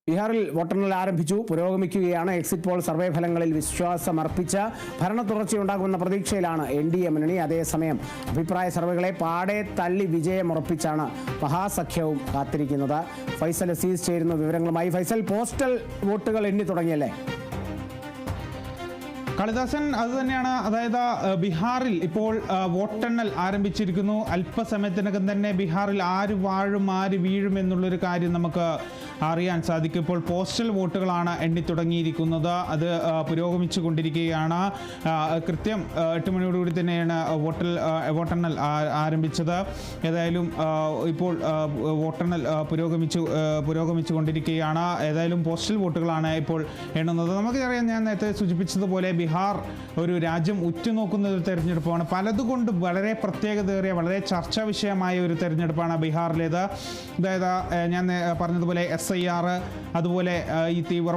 ബീഹാറിൽ വോട്ടെണ്ണൽ ആരംഭിച്ചു, പുരോഗമിക്കുകയാണ്. എക്സിറ്റ് പോൾ സർവേ ഫലങ്ങളിൽ വിശ്വാസമർപ്പിച്ച് ഭരണ തുടർച്ചയുണ്ടാകുമെന്ന പ്രതീക്ഷയിലാണ് NDA മുന്നണി. അതേസമയം അഭിപ്രായ സർവേകളെ പാടെ തള്ളി വിജയമുറപ്പിച്ചാണ് മഹാസഖ്യവും കാത്തിരിക്കുന്നത്. ഫൈസൽ അസീസ് ചേരുന്നു വിവരങ്ങളുമായി. ഫൈസൽ, പോസ്റ്റൽ വോട്ടുകൾ എണ്ണി തുടങ്ങിയല്ലേ? കാളിദാസൻ, അതുതന്നെയാണ്. അതായത് ബീഹാറിൽ ഇപ്പോൾ വോട്ടെണ്ണൽ ആരംഭിച്ചിരിക്കുന്നു. അല്പസമയത്തിനകം തന്നെ ബീഹാറിൽ ആര് വാഴും ആര് വീഴും എന്നുള്ളൊരു കാര്യം നമുക്ക് അറിയാൻ സാധിക്കും. ഇപ്പോൾ പോസ്റ്റൽ വോട്ടുകളാണ് എണ്ണി തുടങ്ങിയിരിക്കുന്നത്. അത് പുരോഗമിച്ചു കൊണ്ടിരിക്കുകയാണ്. കൃത്യം 8 മണിയോടുകൂടി തന്നെയാണ് വോട്ടെണ്ണൽ ആരംഭിച്ചത്. ഏതായാലും ഇപ്പോൾ വോട്ടെണ്ണൽ പുരോഗമിച്ചു കൊണ്ടിരിക്കുകയാണ്. ഏതായാലും പോസ്റ്റൽ വോട്ടുകളാണ് ഇപ്പോൾ എണ്ണുന്നത്. നമുക്കറിയാം, ഞാൻ നേരത്തെ സൂചിപ്പിച്ചതുപോലെ ബീഹാർ ഒരു രാജ്യം ഉറ്റുനോക്കുന്ന ഒരു തെരഞ്ഞെടുപ്പാണ്. പലതുകൊണ്ട് വളരെ പ്രത്യേകതയേറിയ, വളരെ ചർച്ചാ വിഷയമായ ഒരു തെരഞ്ഞെടുപ്പാണ് ബീഹാറിലേത്. അതായത് ഞാൻ പറഞ്ഞതുപോലെ SIR, അതുപോലെ ഈ തീവ്ര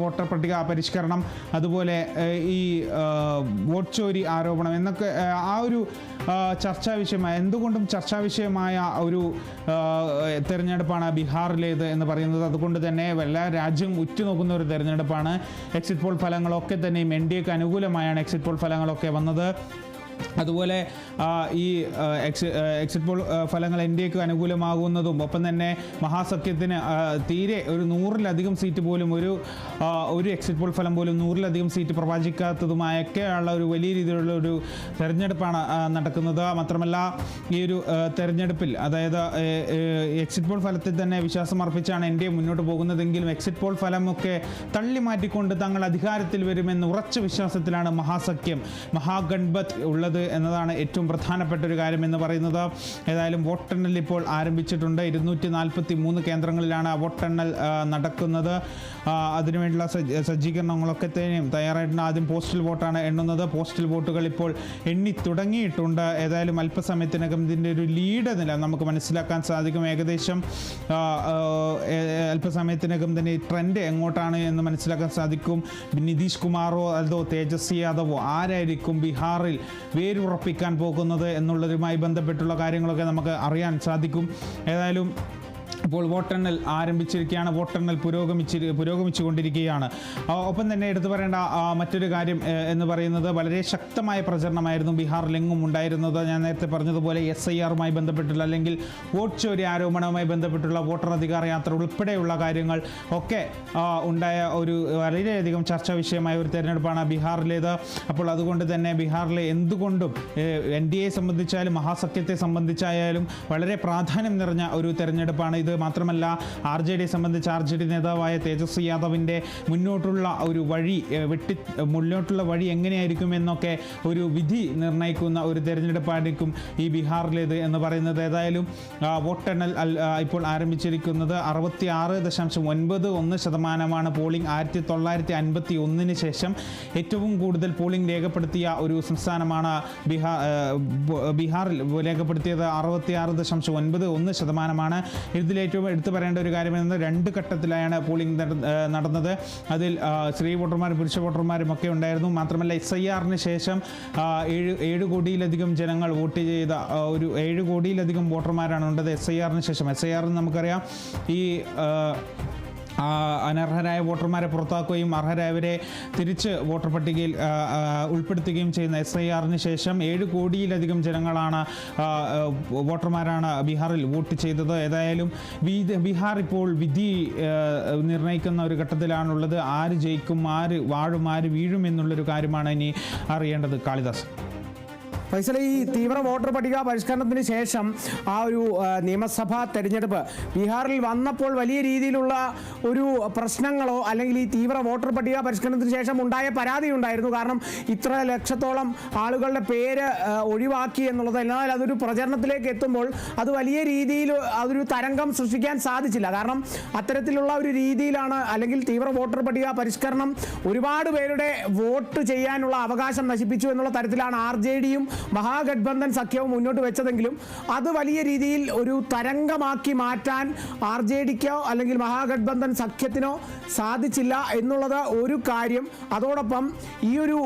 വോട്ടർ പട്ടിക പരിഷ്കരണം, അതുപോലെ ഈ വോട്ട് ചോരി ആരോപണം എന്നൊക്കെ ആ ഒരു ചർച്ചാ വിഷയമായ, എന്തുകൊണ്ടും ചർച്ചാ വിഷയമായ ഒരു തെരഞ്ഞെടുപ്പാണ് ബീഹാറിലേത് എന്ന് പറയുന്നത്. അതുകൊണ്ട് തന്നെ എല്ലാ രാജ്യം ഉറ്റുനോക്കുന്ന ഒരു തെരഞ്ഞെടുപ്പാണ്. എക്സിറ്റ് പോൾ ഫലങ്ങളൊക്കെ തന്നെയും NDAക്ക് അനുകൂലമായാണ് എക്സിറ്റ് പോൾ ഫലങ്ങളൊക്കെ വന്നത്. അതുപോലെ ഈ എക്സിറ്റ് പോൾ ഫലങ്ങൾ NDAക്ക് അനുകൂലമാകുന്നതും ഒപ്പം തന്നെ മഹാസഖ്യത്തിന് തീരെ ഒരു 100-ലധികം സീറ്റ് പോലും ഒരു എക്സിറ്റ് പോൾ ഫലം പോലും 100-ലധികം സീറ്റ് പ്രവചിക്കാത്തതുമായൊക്കെയുള്ള ഒരു വലിയ രീതിയിലുള്ള ഒരു തെരഞ്ഞെടുപ്പാണ് നടക്കുന്നത്. മാത്രമല്ല ഈ ഒരു തെരഞ്ഞെടുപ്പിൽ, അതായത് എക്സിറ്റ് പോൾ ഫലത്തിൽ തന്നെ വിശ്വാസം അർപ്പിച്ചാണ് NDA മുന്നോട്ട് പോകുന്നതെങ്കിലും എക്സിറ്റ് പോൾ ഫലമൊക്കെ തള്ളി മാറ്റിക്കൊണ്ട് തങ്ങൾ അധികാരത്തിൽ വരുമെന്ന് ഉറച്ച വിശ്വാസത്തിലാണ് മഹാസഖ്യം, മഹാഗൺബത്ത് ഉള്ളത് എന്നതാണ് ഏറ്റവും പ്രധാനപ്പെട്ട ഒരു കാര്യം എന്ന് പറയുന്നത്. ഏതായാലും വോട്ടെണ്ണൽ ഇപ്പോൾ ആരംഭിച്ചിട്ടുണ്ട്. 243 കേന്ദ്രങ്ങളിലാണ് വോട്ടെണ്ണൽ നടക്കുന്നത്. അതിനുവേണ്ടിയുള്ള സജ്ജീകരണങ്ങളൊക്കെ തന്നെയും തയ്യാറായിട്ടുണ്ട്. ആദ്യം പോസ്റ്റൽ വോട്ടാണ് എണ്ണുന്നത്. പോസ്റ്റൽ വോട്ടുകൾ ഇപ്പോൾ എണ്ണി തുടങ്ങിയിട്ടുണ്ട്. ഏതായാലും അല്പസമയത്തിനകം ഇതിൻ്റെ ഒരു ലീഡ് നില നമുക്ക് മനസ്സിലാക്കാൻ സാധിക്കും. ഏകദേശം അല്പസമയത്തിനകം തന്നെ ട്രെൻഡ് എങ്ങോട്ടാണ് എന്ന് മനസ്സിലാക്കാൻ സാധിക്കും. നിതീഷ് കുമാറോ അതോ തേജസ്വി യാദവോ ആരായിരിക്കും ബീഹാറിൽ വേരുറപ്പിക്കാൻ പോകുന്നത് എന്നുള്ളതുമായി ബന്ധപ്പെട്ടുള്ള കാര്യങ്ങളൊക്കെ നമുക്ക് അറിയാൻ സാധിക്കും. ഏതായാലും ഇപ്പോൾ വോട്ടെണ്ണൽ ആരംഭിച്ചിരിക്കുകയാണ്. വോട്ടെണ്ണൽ പുരോഗമിച്ചു കൊണ്ടിരിക്കുകയാണ്. ഒപ്പം തന്നെ എടുത്തു പറയേണ്ട മറ്റൊരു കാര്യം എന്ന് പറയുന്നത്, വളരെ ശക്തമായ പ്രചരണമായിരുന്നു ബീഹാറിലെങ്ങും ഉണ്ടായിരുന്നത്. ഞാൻ നേരത്തെ പറഞ്ഞതുപോലെ SIRമായി ബന്ധപ്പെട്ടുള്ള, അല്ലെങ്കിൽ വോട്ട് ചോരി ആരോപണവുമായി ബന്ധപ്പെട്ടുള്ള വോട്ടർ അധികാര യാത്ര ഉൾപ്പെടെയുള്ള കാര്യങ്ങൾ ഒക്കെ ഉണ്ടായ ഒരു വളരെയധികം ചർച്ചാ വിഷയമായ ഒരു തെരഞ്ഞെടുപ്പാണ് ബീഹാറിലേത്. അപ്പോൾ അതുകൊണ്ട് തന്നെ ബീഹാറിലെ എന്തുകൊണ്ടും NDAയെ സംബന്ധിച്ചായാലും മഹാസഖ്യത്തെ സംബന്ധിച്ചായാലും വളരെ പ്രാധാന്യം നിറഞ്ഞ ഒരു തെരഞ്ഞെടുപ്പാണ് ഇത്. മാത്രമല്ല RJDയെ സംബന്ധിച്ച് RJD നേതാവായ തേജസ്വി യാദവിൻ്റെ മുന്നോട്ടുള്ള വഴി എങ്ങനെയായിരിക്കും എന്നൊക്കെ ഒരു വിധി നിർണ്ണയിക്കുന്ന ഒരു തെരഞ്ഞെടുപ്പായിരിക്കും ഈ ബീഹാറിലേത് എന്ന് പറയുന്നത്. ഏതായാലും വോട്ടെണ്ണൽ ഇപ്പോൾ ആരംഭിച്ചിരിക്കുന്നത്. 66.91% പോളിംഗ്. 1951 ശേഷം ഏറ്റവും കൂടുതൽ പോളിംഗ് രേഖപ്പെടുത്തിയ ഒരു സംസ്ഥാനമാണ് ബീഹാറിൽ രേഖപ്പെടുത്തിയത്. 66.91%. ഇതിൽ ഏറ്റവും എടുത്തു പറയേണ്ട ഒരു കാര്യം എന്നത് 2 ഘട്ടത്തിലായാണ് പോളിംഗ് നടന്നത്. അതിൽ സ്ത്രീ വോട്ടർമാരും പുരുഷ വോട്ടർമാരും ഒക്കെ ഉണ്ടായിരുന്നു. മാത്രമല്ല SIRന് ശേഷം 7 കോടിയിലധികം ജനങ്ങൾ വോട്ട് ചെയ്ത 7 കോടിയിലധികം വോട്ടർമാരാണ് ഉള്ളത് SIRന് ശേഷം. SIR നമുക്കറിയാം, ഈ അനർഹരായ വോട്ടർമാരെ പുറത്താക്കുകയും അർഹരായവരെ തിരിച്ച് വോട്ടർ പട്ടികയിൽ ഉൾപ്പെടുത്തുകയും ചെയ്യുന്ന SIRന് ശേഷം 7 കോടിയിലധികം ജനങ്ങളാണ്, വോട്ടർമാരാണ് ബീഹാറിൽ വോട്ട് ചെയ്തത്. ഏതായാലും ബീഹാർ ഇപ്പോൾ വിധി നിർണ്ണയിക്കുന്ന ഒരു ഘട്ടത്തിലാണുള്ളത്. ആര് ജയിക്കും, ആര് വാഴും, ആര് വീഴും എന്നുള്ളൊരു കാര്യമാണ് ഇനി അറിയേണ്ടത്. കാളിദാസ്. ഫൈസൽ, ഈ തീവ്ര വോട്ടർ പട്ടിക പരിഷ്കരണത്തിന് ശേഷം ആ ഒരു നിയമസഭാ തെരഞ്ഞെടുപ്പ് ബീഹാറിൽ വന്നപ്പോൾ വലിയ രീതിയിലുള്ള ഒരു പ്രശ്നങ്ങളോ അല്ലെങ്കിൽ ഈ തീവ്ര വോട്ടർ പട്ടിക പരിഷ്കരണത്തിന് ശേഷം ഉണ്ടായ പരാതി ഉണ്ടായിരുന്നു. കാരണം ഇത്ര ലക്ഷത്തോളം ആളുകളുടെ പേര് ഒഴിവാക്കി എന്നുള്ളത്. എന്നാൽ അതൊരു പ്രചരണത്തിലേക്ക് എത്തുമ്പോൾ അത് വലിയ രീതിയിൽ അതൊരു തരംഗം സൃഷ്ടിക്കാൻ സാധിച്ചില്ല. കാരണം അത്തരത്തിലുള്ള ഒരു രീതിയിലാണ്, അല്ലെങ്കിൽ തീവ്ര വോട്ടർ പട്ടിക പരിഷ്കരണം ഒരുപാട് പേരുടെ വോട്ട് ചെയ്യാനുള്ള അവകാശം നശിപ്പിച്ചു എന്നുള്ള തരത്തിലാണ് RJDയും മഹാഗഠബന്ധൻ സഖ്യവും മുന്നോട്ട് വെച്ചതെങ്കിലും അത് വലിയ രീതിയിൽ ഒരു തരംഗമാക്കി മാറ്റാൻ RJDക്കോ അല്ലെങ്കിൽ മഹാഗഠബന്ധൻ സഖ്യത്തിനോ സാധിച്ചില്ല എന്നുള്ളത് ഒരു കാര്യം. അതോടൊപ്പം ഈ ഒരു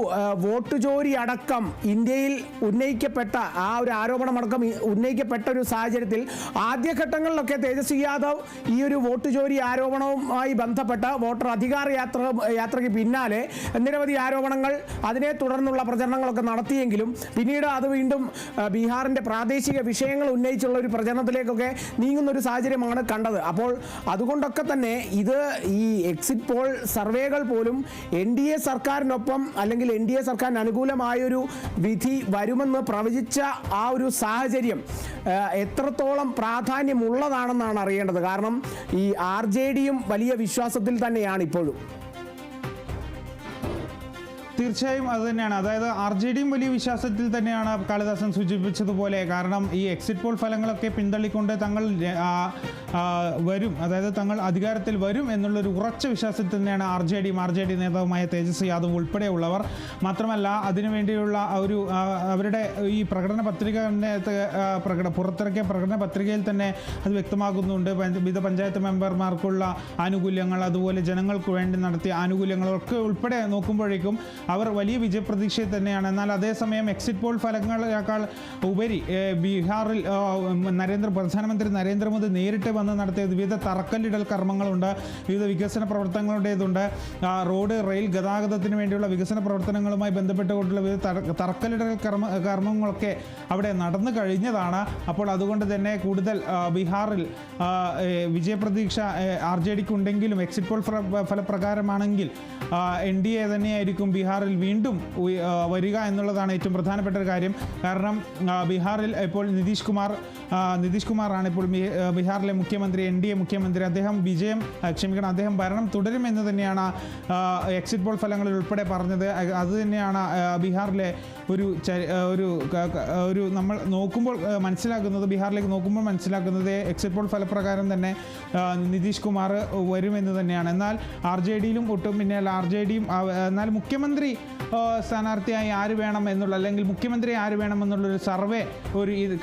വോട്ട് ചോരി അടക്കം ഇന്ത്യയിൽ ഉന്നയിക്കപ്പെട്ട ആ ഒരു ആരോപണമടക്കം ഉന്നയിക്കപ്പെട്ട ഒരു സാഹചര്യത്തിൽ ആദ്യഘട്ടങ്ങളിലൊക്കെ തേജസ്വി യാദവ് ഈ ഒരു വോട്ട് ചോരി ആരോപണവുമായി ബന്ധപ്പെട്ട് വോട്ടർ അധികാര യാത്രയ്ക്ക് പിന്നാലെ നിരവധി ആരോപണങ്ങൾ അതിനെ തുടർന്നുള്ള പ്രചരണങ്ങളൊക്കെ നടത്തിയെങ്കിലും പിന്നീട് അത് വീണ്ടും ബീഹാറിൻ്റെ പ്രാദേശിക വിഷയങ്ങൾ ഉന്നയിച്ചുള്ള ഒരു പ്രചരണത്തിലേക്കൊക്കെ നീങ്ങുന്ന ഒരു സാഹചര്യമാണ് കണ്ടത്. അപ്പോൾ അതുകൊണ്ടൊക്കെ തന്നെ ഇത് ഈ എക്സിറ്റ് പോൾ സർവേകൾ പോലും NDA സർക്കാരിനൊപ്പം അല്ലെങ്കിൽ NDA സർക്കാരിന് അനുകൂലമായൊരു വിധി വരുമെന്ന് പ്രവചിച്ച ആ ഒരു സാഹചര്യം എത്രത്തോളം പ്രാധാന്യമുള്ളതാണെന്നാണ് അറിയേണ്ടത്. കാരണം ഈ RJDയും വലിയ വിശ്വാസത്തിൽ തന്നെയാണ് ഇപ്പോഴും. തീർച്ചയായും അത് തന്നെയാണ്. അതായത് RJDയും വലിയ വിശ്വാസത്തിൽ തന്നെയാണ് കാളിദാസൻ സൂചിപ്പിച്ചതുപോലെ. കാരണം ഈ എക്സിറ്റ് പോൾ ഫലങ്ങളൊക്കെ പിന്തള്ളിക്കൊണ്ട് തങ്ങൾ വരും, അതായത് തങ്ങൾ അധികാരത്തിൽ വരും എന്നുള്ളൊരു ഉറച്ച വിശ്വാസത്തിൽ തന്നെയാണ് RJD നേതാവുമായ തേജസ്വി യാദവ് ഉൾപ്പെടെയുള്ളവർ. മാത്രമല്ല അതിനുവേണ്ടിയുള്ള ഒരു അവരുടെ ഈ പ്രകടന പത്രിക പുറത്തിറക്കിയ പ്രകടന പത്രികയിൽ തന്നെ അത് വ്യക്തമാകുന്നുണ്ട്. വിവിധ പഞ്ചായത്ത് മെമ്പർമാർക്കുള്ള ആനുകൂല്യങ്ങൾ, അതുപോലെ ജനങ്ങൾക്ക് വേണ്ടി നടത്തിയ ആനുകൂല്യങ്ങളൊക്കെ ഉൾപ്പെടെ നോക്കുമ്പോഴേക്കും അവർ വലിയ വിജയപ്രതീക്ഷയിൽ തന്നെയാണ്. എന്നാൽ അതേസമയം എക്സിറ്റ് പോൾ ഫലങ്ങളേക്കാൾ ഉപരി ബീഹാറിൽ പ്രധാനമന്ത്രി നരേന്ദ്രമോദി നേരിട്ട് വന്ന് നടത്തിയ വിവിധ തറക്കല്ലിടൽ കർമ്മങ്ങളുണ്ട്, വിവിധ വികസന പ്രവർത്തനങ്ങളുടേതുണ്ട്. റോഡ്, റെയിൽ ഗതാഗതത്തിന് വേണ്ടിയുള്ള വികസന പ്രവർത്തനങ്ങളുമായി ബന്ധപ്പെട്ടുകൊണ്ടുള്ള വിവിധ തറക്കല്ലിടൽ കർമ്മങ്ങളൊക്കെ അവിടെ നടന്നു കഴിഞ്ഞതാണ്. അപ്പോൾ അതുകൊണ്ട് തന്നെ കൂടുതൽ ബീഹാറിൽ വിജയപ്രതീക്ഷ RJDക്ക് ഉണ്ടെങ്കിലും എക്സിറ്റ് പോൾ ഫലപ്രകാരമാണെങ്കിൽ NDA തന്നെയായിരിക്കും ബീഹാറിൽ വീണ്ടും വരിക എന്നുള്ളതാണ് ഏറ്റവും പ്രധാനപ്പെട്ട ഒരു കാര്യം. കാരണം ബീഹാറിൽ ഇപ്പോൾ നിതീഷ് കുമാറാണ് ഇപ്പോൾ ബീഹാറിലെ മുഖ്യമന്ത്രി, NDA മുഖ്യമന്ത്രി. അദ്ദേഹം ഭരണം തുടരുമെന്ന് തന്നെയാണ് എക്സിറ്റ് പോൾ ഫലങ്ങളിൽ ഉൾപ്പെടെ പറഞ്ഞത്. അത് തന്നെയാണ് ബീഹാറിലെ ഒരു നമ്മൾ നോക്കുമ്പോൾ ബീഹാറിലേക്ക് നോക്കുമ്പോൾ മനസ്സിലാക്കുന്നത് എക്സിറ്റ് പോൾ ഫലപ്രകാരം തന്നെ നിതീഷ് കുമാർ വരുമെന്ന് തന്നെയാണ്. എന്നാൽ RJDയിലും ഒട്ടും പിന്നിൽ RJDയും എന്നാൽ മുഖ്യമന്ത്രി സ്ഥാനാർത്ഥിയായി ആര് വേണം എന്നുള്ള, അല്ലെങ്കിൽ മുഖ്യമന്ത്രി ആര് വേണമെന്നുള്ളൊരു സർവേ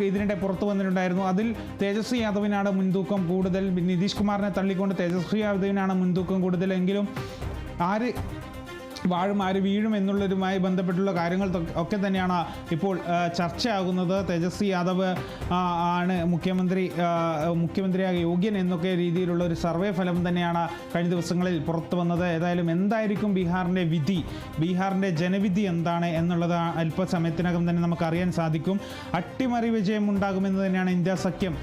ഇതിനിടെ പുറത്തു വന്നിട്ടുണ്ടായിരുന്നു. അതിൽ തേജസ്വി യാദവിനാണ് മുൻതൂക്കം കൂടുതൽ. നിതീഷ് കുമാറിനെ തള്ളിക്കൊണ്ട് തേജസ്വി യാദവിനാണ് മുൻതൂക്കം കൂടുതലെങ്കിലും ആര് വാഴും ആര് വീഴും എന്നുള്ളതുമായി ബന്ധപ്പെട്ടുള്ള കാര്യങ്ങൾ ഒക്കെ തന്നെയാണ് ഇപ്പോൾ ചർച്ചയാകുന്നത്. തേജസ്വി യാദവ് ആണ് മുഖ്യമന്ത്രിയായ യോഗ്യൻ എന്നൊക്കെ രീതിയിലുള്ള ഒരു സർവേ ഫലം തന്നെയാണ് കഴിഞ്ഞ ദിവസങ്ങളിൽ പുറത്തു വന്നത്. ഏതായാലും എന്തായിരിക്കും ബീഹാറിൻ്റെ വിധി, ബീഹാറിൻ്റെ ജനവിധി എന്താണ് എന്നുള്ളത് അല്പസമയത്തിനകം തന്നെ നമുക്കറിയാൻ സാധിക്കും. അട്ടിമറി വിജയം ഉണ്ടാകുമെന്ന് തന്നെയാണ് ഇന്ത്യ സഖ്യം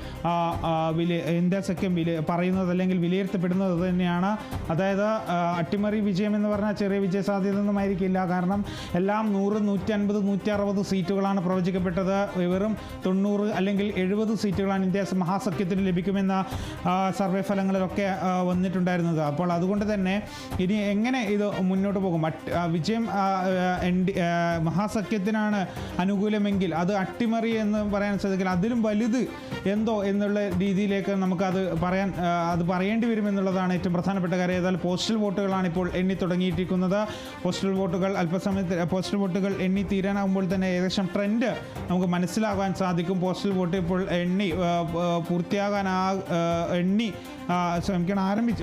പറയുന്നത്, അല്ലെങ്കിൽ വിലയിരുത്തപ്പെടുന്നത് തന്നെയാണ്. അതായത് അട്ടിമറി വിജയം എന്ന് പറഞ്ഞാൽ ചെറിയ വിജയ സാധ്യതയൊന്നുമായിരിക്കില്ല. കാരണം എല്ലാം 100, 150, 160 സീറ്റുകളാണ് പ്രവചിക്കപ്പെട്ടത്. വെറും 90 അല്ലെങ്കിൽ 70 സീറ്റുകളാണ് ഇന്ത്യ മഹാസഖ്യത്തിന് ലഭിക്കുമെന്ന സർവേ ഫലങ്ങളിലൊക്കെ വന്നിട്ടുണ്ടായിരുന്നത്. അപ്പോൾ അതുകൊണ്ട് തന്നെ ഇനി എങ്ങനെ ഇത് മുന്നോട്ട് പോകും? വിജയം മഹാസഖ്യത്തിനാണ് അനുകൂലമെങ്കിൽ അത് അട്ടിമറി എന്ന് പറയാൻ സാധിക്കില്ല. അതിലും വലുത് എന്തോ എന്നുള്ള രീതിയിലേക്ക് നമുക്കത് പറയേണ്ടി വരുമെന്നുള്ളതാണ് ഏറ്റവും പ്രധാനപ്പെട്ട കാര്യം. ഏതായാലും പോസ്റ്റൽ വോട്ടുകളാണ് ഇപ്പോൾ എണ്ണി തുടങ്ങിയിരിക്കുന്നത്. പോസ്റ്റൽ വോട്ടുകൾ എണ്ണി തീരാനാകുമ്പോൾ തന്നെ ഏകദേശം ട്രെൻഡ് നമുക്ക് മനസ്സിലാകാൻ സാധിക്കും. പോസ്റ്റൽ വോട്ട് ഇപ്പോൾ പൂർത്തിയാകാൻ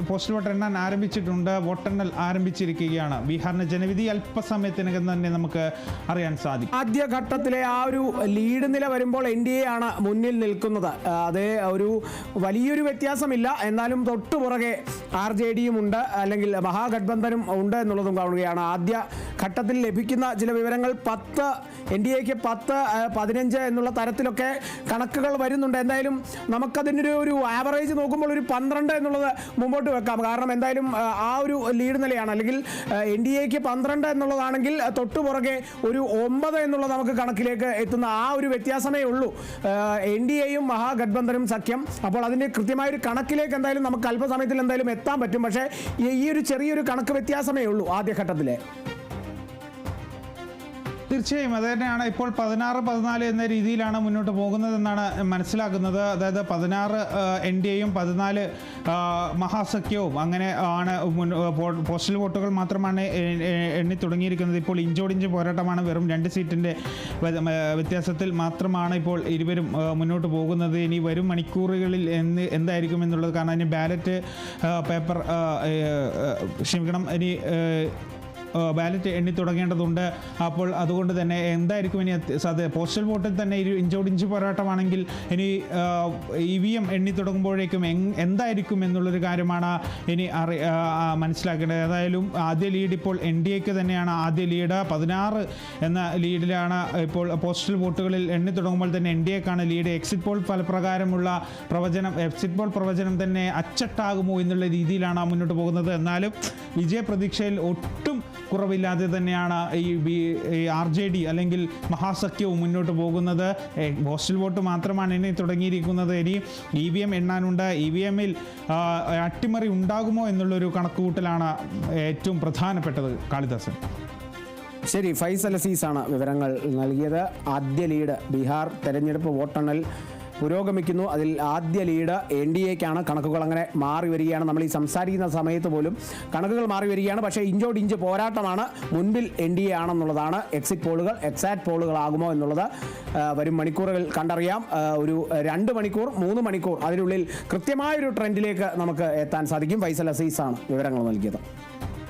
പോസ്റ്റൽ വോട്ട് എണ്ണാൻ ആരംഭിച്ചിട്ടുണ്ട്. വോട്ടെണ്ണൽ ആരംഭിച്ചിരിക്കുകയാണ്. ബീഹാറിന്റെ ജനവിധി അല്പസമയത്തിനകം തന്നെ നമുക്ക് അറിയാൻ സാധിക്കും. ആദ്യഘട്ടത്തിലെ ആ ഒരു ലീഡ് നില വരുമ്പോൾ NDA ആണ് മുന്നിൽ നിൽക്കുന്നത്. അത് ഒരു വലിയൊരു വ്യത്യാസമില്ല. എന്നാലും തൊട്ടുപുറകെ RJDയും ഉണ്ട്, അല്ലെങ്കിൽ മഹാഗഠബന്ധനും ഉണ്ട് എന്നുള്ളതും കാണുകയാണ്. ആദ്യ ഘട്ടത്തിൽ ലഭിക്കുന്ന ചില വിവരങ്ങൾ NDAക്ക് 10, 15 എന്നുള്ള തരത്തിലൊക്കെ കണക്കുകൾ വരുന്നുണ്ട്. എന്തായാലും നമുക്കതിൻ്റെ ഒരു ആവറേജ് നോക്കുമ്പോൾ ഒരു 12 എന്നുള്ളത് മുമ്പോട്ട് വെക്കാം. കാരണം എന്തായാലും ആ ഒരു ലീഡ് നിലയാണ്. അല്ലെങ്കിൽ NDAക്ക് 12 എന്നുള്ളതാണെങ്കിൽ തൊട്ടുപുറകെ ഒരു 9 എന്നുള്ളത് നമുക്ക് കണക്കിലേക്ക് എത്തുന്ന ആ ഒരു വ്യത്യാസമേ ഉള്ളൂ NDAയും മഹാഗഠബന്ധനും സഖ്യം. അപ്പോൾ അതിൻ്റെ കൃത്യമായൊരു കണക്കിലേക്ക് എന്തായാലും നമുക്ക് അല്പസമയത്തിൽ എന്തായാലും എത്താൻ പറ്റും. പക്ഷേ ഈ ഒരു ചെറിയൊരു കണക്ക് വ്യത്യാസമേ ഉള്ളൂ ആദ്യഘട്ടത്തിലെ. തീർച്ചയായും അത് തന്നെയാണ്. ഇപ്പോൾ 16-14 എന്ന രീതിയിലാണ് മുന്നോട്ട് പോകുന്നതെന്നാണ് മനസ്സിലാക്കുന്നത്. അതായത് 16 NDAയും 14 മഹാസഖ്യവും അങ്ങനെ ആണ്. പോസ്റ്റൽ വോട്ടുകൾ മാത്രമാണ് എണ്ണി തുടങ്ങിയിരിക്കുന്നത്. ഇപ്പോൾ ഇഞ്ചോടിഞ്ച് പോരാട്ടമാണ്. വെറും 2 സീറ്റിൻ്റെ വ്യത്യാസത്തിൽ മാത്രമാണ് ഇപ്പോൾ ഇരുവരും മുന്നോട്ട് പോകുന്നത്. ഇനി വരും മണിക്കൂറുകളിൽ എന്തായിരിക്കും എന്നുള്ളത്, കാരണം ഇനി ബാലറ്റ് പേപ്പർ ക്ഷമിക്കണം, ഇനി ബാലറ്റ് എണ്ണി തുടങ്ങേണ്ടതുണ്ട്. അപ്പോൾ അതുകൊണ്ട് തന്നെ എന്തായിരിക്കും ഇനി പോസ്റ്റൽ വോട്ടിൽ തന്നെ ഇഞ്ചോടിഞ്ച് പോരാട്ടമാണെങ്കിൽ ഇനി EVM എണ്ണി തുടങ്ങുമ്പോഴേക്കും എന്തായിരിക്കും എന്നുള്ളൊരു കാര്യമാണ് ഇനി മനസ്സിലാക്കേണ്ടത്. ഏതായാലും ആദ്യ ലീഡ് ഇപ്പോൾ NDAക്ക് തന്നെയാണ് ആദ്യ ലീഡ്. 16 എന്ന ലീഡിലാണ് ഇപ്പോൾ പോസ്റ്റൽ വോട്ടുകളിൽ എണ്ണി തുടങ്ങുമ്പോൾ തന്നെ NDAക്കാണ് ലീഡ്. എക്സിറ്റ് പോൾ ഫലപ്രകാരമുള്ള പ്രവചനം തന്നെ അച്ചട്ടാകുമോ എന്നുള്ള രീതിയിലാണ് മുന്നോട്ട് പോകുന്നത്. എന്നാലും വിജയപ്രതീക്ഷയിൽ ഒട്ടും കുറവില്ലാതെ തന്നെയാണ് ഈ RJD അല്ലെങ്കിൽ മഹാസഖ്യവും മുന്നോട്ട് പോകുന്നത്. പോസ്റ്റൽ വോട്ട് മാത്രമാണ് എണ്ണി തുടങ്ങിയിരിക്കുന്നത്. ഇനി EVM എണ്ണാനുണ്ട്. EVMൽ അട്ടിമറി ഉണ്ടാകുമോ എന്നുള്ളൊരു കണക്കുകൂട്ടലാണ് ഏറ്റവും പ്രധാനപ്പെട്ടത്. കാളിദാസൻ. ശരി, ഫൈസൽ അസീസാണ് വിവരങ്ങൾ നൽകിയത്. ആദ്യ ലീഡ് ബീഹാർ തെരഞ്ഞെടുപ്പ് വോട്ടെണ്ണൽ പുരോഗമിക്കുന്നു. അതിൽ ആദ്യ ലീഡ് NDAക്കാണ്. കണക്കുകൾ അങ്ങനെ മാറി വരികയാണ്. നമ്മൾ ഈ സംസാരിക്കുന്ന സമയത്ത് പോലും കണക്കുകൾ മാറി വരികയാണ്. പക്ഷേ ഇഞ്ചോടിഞ്ച് പോരാട്ടമാണ്. മുൻപിൽ NDA ആണെന്നുള്ളതാണ്. എക്സിറ്റ് പോളുകൾ എക്സാക്ട് പോളുകളാകുമോ എന്നുള്ളത് വരും മണിക്കൂറുകൾ കണ്ടറിയാം. ഒരു 2 മണിക്കൂർ 3 മണിക്കൂർ അതിനുള്ളിൽ കൃത്യമായൊരു ട്രെൻഡിലേക്ക് നമുക്ക് എത്താൻ സാധിക്കും. ഫൈസൽ അസീസാണ് വിവരങ്ങൾ നൽകിയത്.